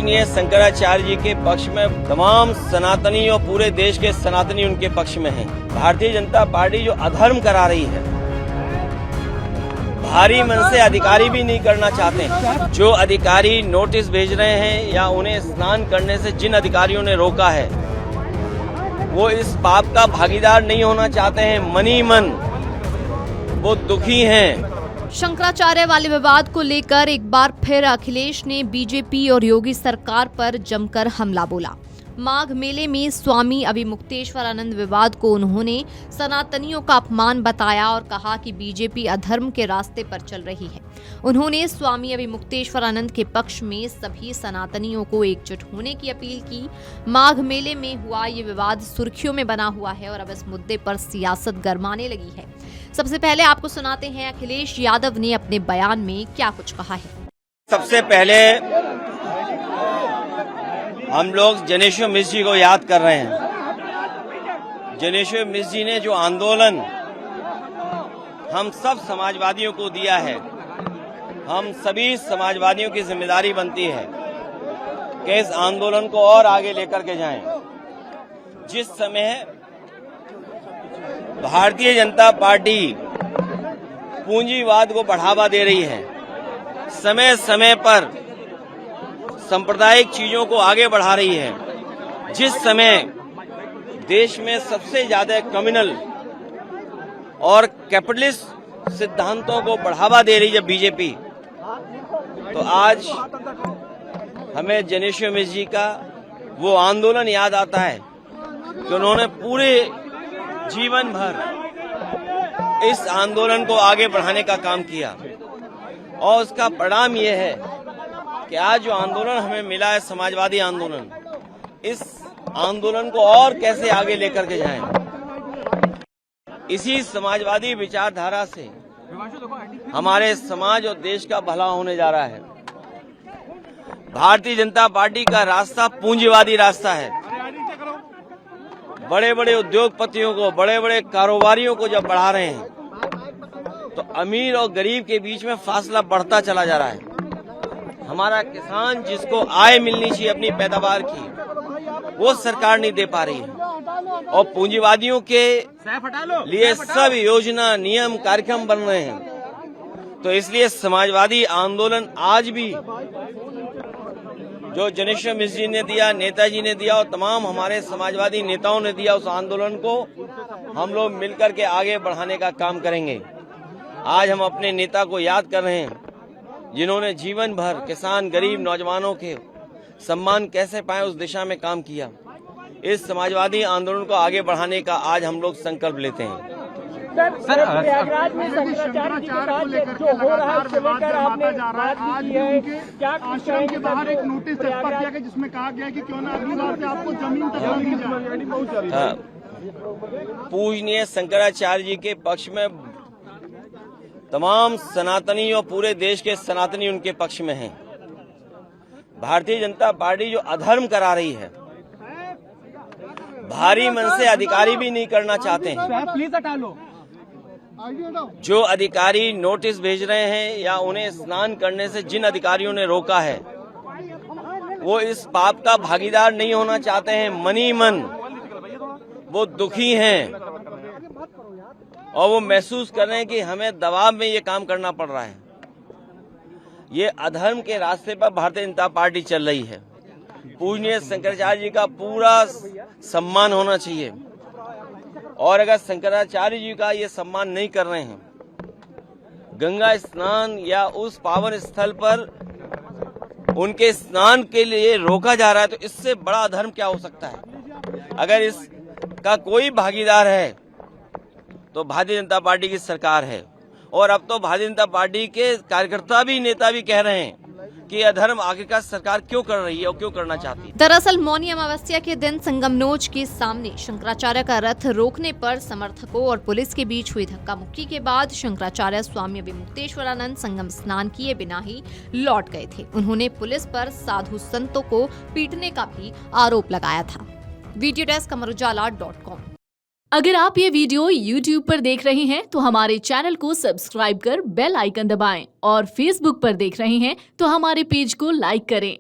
पूजनीय शंकराचार्य जी के पक्ष में तमाम सनातनी और पूरे देश के सनातनी उनके पक्ष में हैं। भारतीय जनता पार्टी जो अधर्म करा रही है, भारी मन से अधिकारी भी नहीं करना चाहते। जो अधिकारी नोटिस भेज रहे हैं या उन्हें स्नान करने से जिन अधिकारियों ने रोका है, वो इस पाप का भागीदार नहीं होना चाहते हैं। मनी मन वो दुखी हैं। शंकराचार्य वाले विवाद को लेकर एक बार फिर अखिलेश ने बीजेपी और योगी सरकार पर जमकर हमला बोला। माघ मेले में स्वामी अभिमुक्तेश्वरानंद विवाद को उन्होंने सनातनियों का अपमान बताया और कहा कि बीजेपी अधर्म के रास्ते पर चल रही है। उन्होंने स्वामी अभिमुक्तेश्वरानंद के पक्ष में सभी सनातनियों को एकजुट होने की अपील की। माघ मेले में हुआ ये विवाद सुर्खियों में बना हुआ है और अब इस मुद्दे पर सियासत गरमाने लगी है। सबसे पहले आपको सुनाते हैं अखिलेश यादव ने अपने बयान में क्या कुछ कहा है। सबसे पहले हम लोग जनेश्वर मिश्र जी को याद कर रहे हैं। जनेश्वर मिश्र जी ने जो आंदोलन हम सब समाजवादियों को दिया है, हम सभी समाजवादियों की जिम्मेदारी बनती है कि इस आंदोलन को और आगे लेकर के जाएं। जिस समय भारतीय जनता पार्टी पूंजीवाद को बढ़ावा दे रही है, समय समय पर सांप्रदायिक चीजों को आगे बढ़ा रही है, जिस समय देश में सबसे ज्यादा कम्युनल और कैपिटलिस्ट सिद्धांतों को बढ़ावा दे रही है बीजेपी, तो आज हमें जनेश्वर मिश्र जी का वो आंदोलन याद आता है कि उन्होंने पूरे जीवन भर इस आंदोलन को आगे बढ़ाने का काम किया और उसका परिणाम ये है कि आज जो आंदोलन हमें मिला है, समाजवादी आंदोलन, इस आंदोलन को और कैसे आगे लेकर के जाएं। इसी समाजवादी विचारधारा से हमारे समाज और देश का भला होने जा रहा है। भारतीय जनता पार्टी का रास्ता पूंजीवादी रास्ता है। बड़े बड़े उद्योगपतियों को, बड़े बड़े कारोबारियों को जब बढ़ा रहे हैं, तो अमीर और गरीब के बीच में फासला बढ़ता चला जा रहा है। हमारा किसान जिसको आय मिलनी चाहिए अपनी पैदावार की, वो सरकार नहीं दे पा रही है और पूंजीवादियों के लिए सब योजना, नियम, कार्यक्रम बन रहे हैं। तो इसलिए समाजवादी आंदोलन आज भी जो जनेश्वर मिश्र जी ने दिया, नेताजी ने दिया और तमाम हमारे समाजवादी नेताओं ने दिया, उस आंदोलन को हम लोग मिलकर के आगे बढ़ाने का काम करेंगे। आज हम अपने नेता को याद कर रहे हैं जिन्होंने जीवन भर किसान, गरीब, नौजवानों के सम्मान कैसे पाए उस दिशा में काम किया। इस समाजवादी आंदोलन को आगे बढ़ाने का आज हम लोग संकल्प लेते हैं। सर, प्रयागराज में शंकराचार्य जी के साथ जो हो रहा है उसको लेकर आपने बात भी की है। क्या आश्रम के बाहर एक नोटिस छपा गया है जिसमें कहा गया है कि क्यों ना अगली बार से आपको जमीन तक नहीं जाए। पूजनीय शंकराचार्य जी के पक्ष में तमाम सनातनी और पूरे देश के सनातनी उनके पक्ष में हैं। भारतीय जनता पार्टी जो अधर्म करा रही है, भारी मन से अधिकारी भी नहीं करना चाहते हैं। प्लीज हटा लो। जो अधिकारी नोटिस भेज रहे हैं या उन्हें स्नान करने से जिन अधिकारियों ने रोका है, वो इस पाप का भागीदार नहीं होना चाहते हैं। मनी मन वो दुखी हैं और वो महसूस कर रहे हैं कि हमें दबाव में ये काम करना पड़ रहा है। ये अधर्म के रास्ते पर भारतीय जनता पार्टी चल रही है। पूजनीय शंकराचार्य जी का पूरा सम्मान होना चाहिए और अगर शंकराचार्य जी का ये सम्मान नहीं कर रहे हैं, गंगा स्नान या उस पावन स्थल पर उनके स्नान के लिए रोका जा रहा है, तो इससे बड़ा अधर्म क्या हो सकता है। अगर इसका कोई भागीदार है तो भारतीय जनता पार्टी की सरकार है और अब तो भारतीय जनता पार्टी के कार्यकर्ता भी, नेता भी कह रहे हैं कि अधर्म आखिरकार सरकार क्यों कर रही है और क्यों करना चाहती है। दरअसल मौनी अमावस्या के दिन संगमनोज के सामने शंकराचार्य का रथ रोकने पर समर्थकों और पुलिस के बीच हुई धक्का मुक्की के बाद शंकराचार्य स्वामी अभिमुक्तेश्वरानंद संगम स्नान किए बिना ही लौट गए थे। उन्होंने पुलिस पर साधु संतों को पीटने का भी आरोप लगाया था। वीडियो डेस्क अमरउजाला.com। अगर आप ये वीडियो YouTube पर देख रहे हैं तो हमारे चैनल को सब्सक्राइब कर बेल आइकन दबाएं और Facebook पर देख रहे हैं तो हमारे पेज को लाइक करें।